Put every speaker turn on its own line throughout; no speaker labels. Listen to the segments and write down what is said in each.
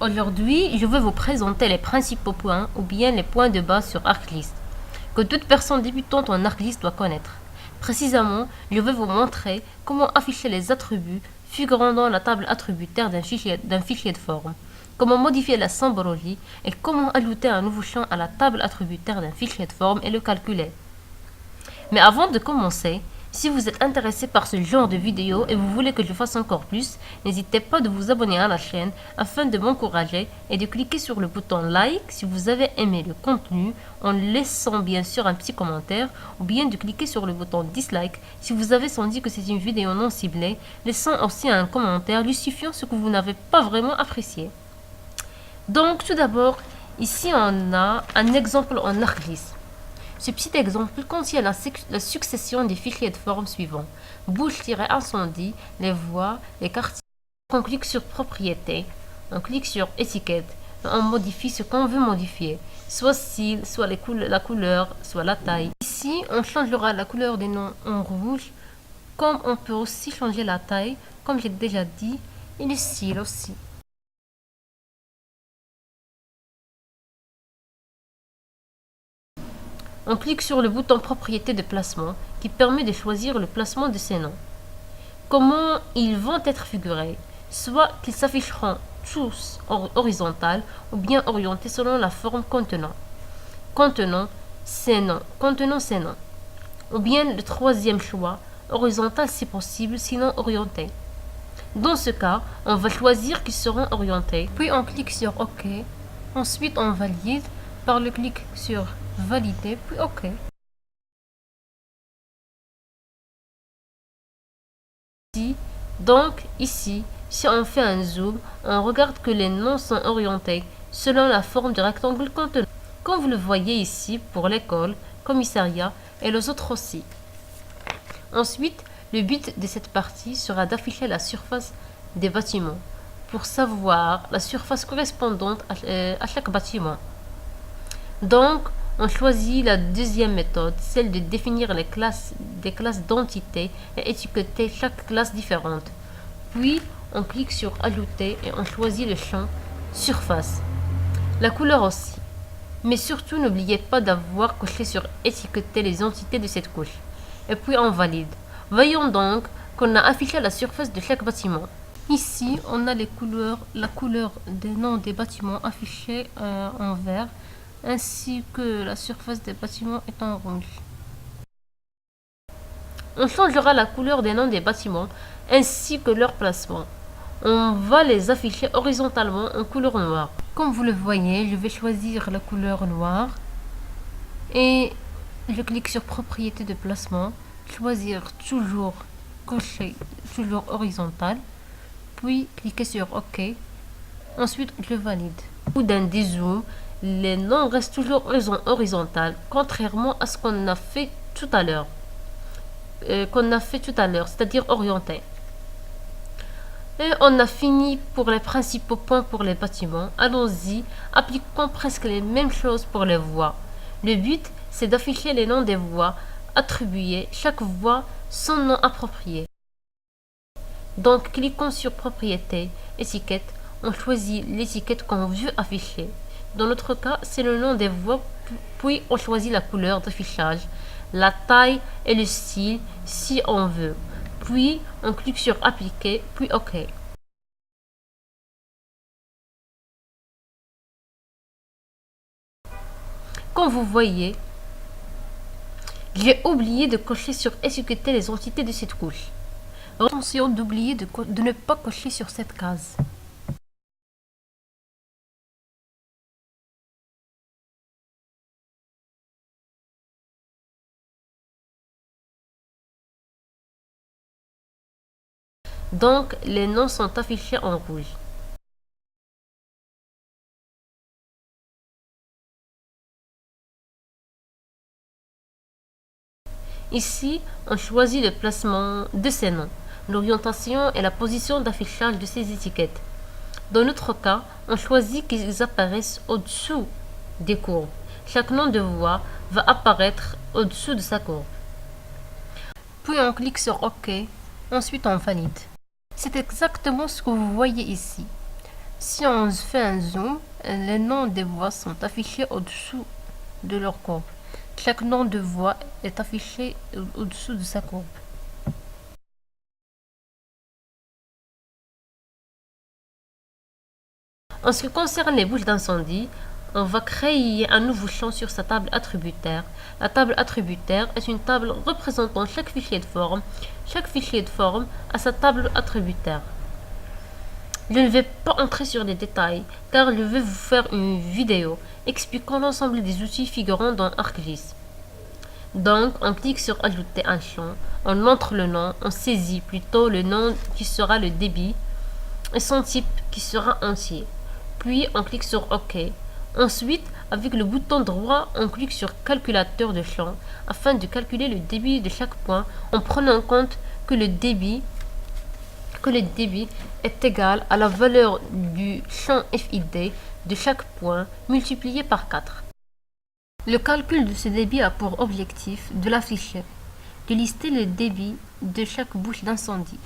Aujourd'hui, je vais vous présenter les principaux points ou bien les points de base sur ArcList que toute personne débutante en ArcList doit connaître. Précisément, je vais vous montrer comment afficher les attributs figurant dans la table attributaire d'un fichier de forme, comment modifier la symbologie et comment ajouter un nouveau champ à la table attributaire d'un fichier de forme et le calculer. Mais avant de commencer, si vous êtes intéressé par ce genre de vidéo et vous voulez que je fasse encore plus, n'hésitez pas de vous abonner à la chaîne afin de m'encourager et de cliquer sur le bouton like si vous avez aimé le contenu en laissant bien sûr un petit commentaire ou bien de cliquer sur le bouton dislike si vous avez senti que c'est une vidéo non ciblée, laissant aussi un commentaire justifiant ce que vous n'avez pas vraiment apprécié. Donc tout d'abord, ici on a un exemple en ArcList. Ce petit exemple contient la succession des fichiers de forme suivants. Bouche-incendie, les voies, les quartiers. On clique sur propriété, on clique sur étiquette, on modifie ce qu'on veut modifier, soit style, soit la couleur, soit la taille. Ici, on changera la couleur des noms en rouge, comme on peut aussi changer la taille, comme j'ai déjà dit, et le style aussi. On clique sur le bouton propriété de placement qui permet de choisir le placement de ces noms. Comment ils vont être figurés? Soit qu'ils s'afficheront tous horizontal ou bien orientés selon la forme contenant ces noms. Ou bien le troisième choix, horizontal si possible, sinon orienté. Dans ce cas, on va choisir qu'ils seront orientés. Puis on clique sur OK. Ensuite, on valide par le clic sur valider, puis OK. Donc ici, si on fait un zoom, on regarde que les noms sont orientés selon la forme du rectangle contenant. Comme vous le voyez ici pour l'école, commissariat et les autres aussi. Ensuite, le but de cette partie sera d'afficher la surface des bâtiments pour savoir la surface correspondante à chaque bâtiment. Donc, on choisit la deuxième méthode, celle de définir des classes d'entités et étiqueter chaque classe différente. Puis, on clique sur Ajouter et on choisit le champ Surface. La couleur aussi. Mais surtout, n'oubliez pas d'avoir coché sur Étiqueter les entités de cette couche. Et puis, on valide. Voyons donc qu'on a affiché la surface de chaque bâtiment. Ici, on a la couleur des noms des bâtiments affichés en vert, ainsi que la surface des bâtiments est en rouge. On changera la couleur des noms des bâtiments ainsi que leur placement. On va les afficher horizontalement en couleur noire. Comme vous le voyez, je vais choisir la couleur noire et je clique sur propriété de placement, choisir toujours cocher, toujours horizontal, puis cliquer sur OK. Ensuite, je valide. Au bout d'un dézoom, les noms restent toujours horizontaux, contrairement à ce qu'on a fait tout à l'heure. C'est-à-dire orienté. Et on a fini pour les principaux points pour les bâtiments. Allons-y, appliquons presque les mêmes choses pour les voies. Le but, c'est d'afficher les noms des voies, attribuer chaque voie son nom approprié. Donc, cliquons sur propriété, étiquette. On choisit l'étiquette qu'on veut afficher. Dans notre cas, c'est le nom des voies, puis on choisit la couleur d'affichage, la taille et le style si on veut. Puis, on clique sur Appliquer, puis OK. Comme vous voyez, j'ai oublié de cocher sur Étiqueter les entités de cette couche. Attention d'oublier de ne pas cocher sur cette case. Donc, les noms sont affichés en rouge. Ici, on choisit le placement de ces noms, l'orientation et la position d'affichage de ces étiquettes. Dans notre cas, on choisit qu'ils apparaissent au-dessous des courbes. Chaque nom de voie va apparaître au-dessous de sa courbe. Puis on clique sur OK, ensuite on valide. C'est exactement ce que vous voyez ici. Si on fait un zoom, les noms des voies sont affichés au-dessous de leur courbe. Chaque nom de voie est affiché au-dessous de sa courbe. En ce qui concerne les bouches d'incendie, on va créer un nouveau champ sur sa table attributaire. La table attributaire est une table représentant chaque fichier de forme. Chaque fichier de forme a sa table attributaire. Je ne vais pas entrer sur les détails car je vais vous faire une vidéo expliquant l'ensemble des outils figurant dans ArcGIS. Donc, on clique sur ajouter un champ, on entre le nom, on saisit plutôt le nom qui sera le débit et son type qui sera entier. Puis, on clique sur OK. Ensuite, avec le bouton droit, on clique sur calculateur de champ afin de calculer le débit de chaque point en prenant en compte que le débit est égal à la valeur du champ FID de chaque point multiplié par 4. Le calcul de ce débit a pour objectif de l'afficher, de lister le débit de chaque bouche d'incendie.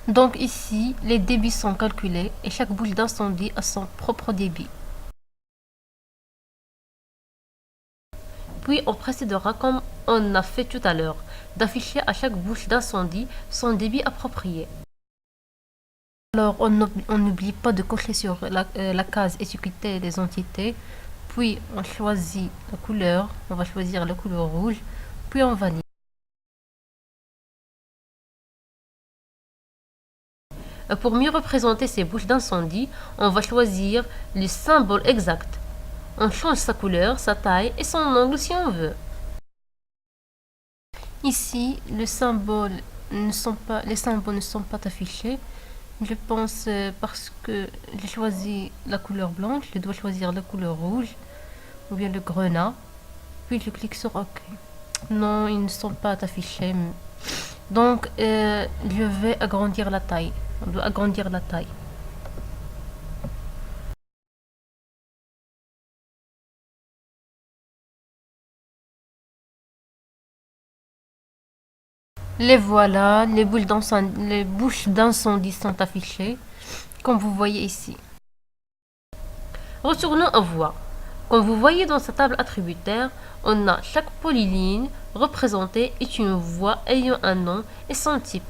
Donc ici, les débits sont calculés et chaque bouche d'incendie a son propre débit. Puis on procédera comme on a fait tout à l'heure, d'afficher à chaque bouche d'incendie son débit approprié. Alors on n'oublie pas de cocher sur la case étiqueter des entités, puis on choisit la couleur, on va choisir la couleur rouge, puis on valide. Pour mieux représenter ces bouches d'incendie, on va choisir le symbole exact. On change sa couleur, sa taille et son angle si on veut. Ici, les symboles ne sont pas affichés. Je pense parce que j'ai choisi la couleur blanche, je dois choisir la couleur rouge ou bien le grenat. Puis je clique sur OK. Non, ils ne sont pas affichés. Donc, je vais agrandir la taille. On doit agrandir la taille. Les voilà, les bouches d'incendie sont affichées, comme vous voyez ici. Retournons aux voies. Comme vous voyez dans sa table attributaire, on a chaque polyligne représentée est une voie ayant un nom et son type.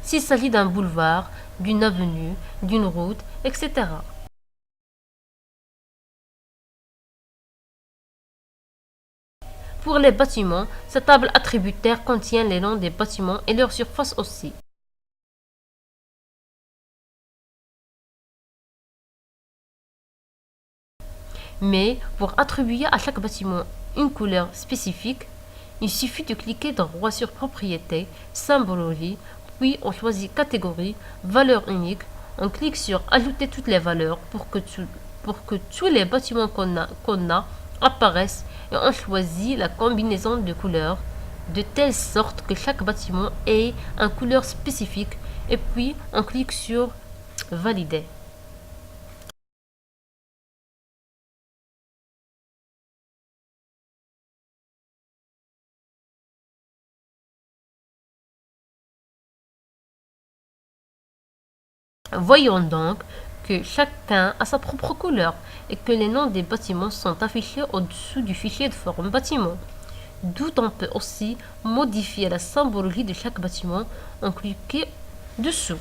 S'il s'agit d'un boulevard, d'une avenue, d'une route, etc. Pour les bâtiments, cette table attributaire contient les noms des bâtiments et leur surface aussi. Mais pour attribuer à chaque bâtiment une couleur spécifique, il suffit de cliquer droit sur Propriétés, Symbologie, puis on choisit Catégorie, Valeur unique. On clique sur Ajouter toutes les valeurs pour que tous les bâtiments qu'on a apparaissent et on choisit la combinaison de couleurs de telle sorte que chaque bâtiment ait une couleur spécifique et puis on clique sur Valider. Voyons donc que chacun a sa propre couleur et que les noms des bâtiments sont affichés au-dessous du fichier de forme bâtiment. D'où on peut aussi modifier la symbologie de chaque bâtiment en cliquant dessous.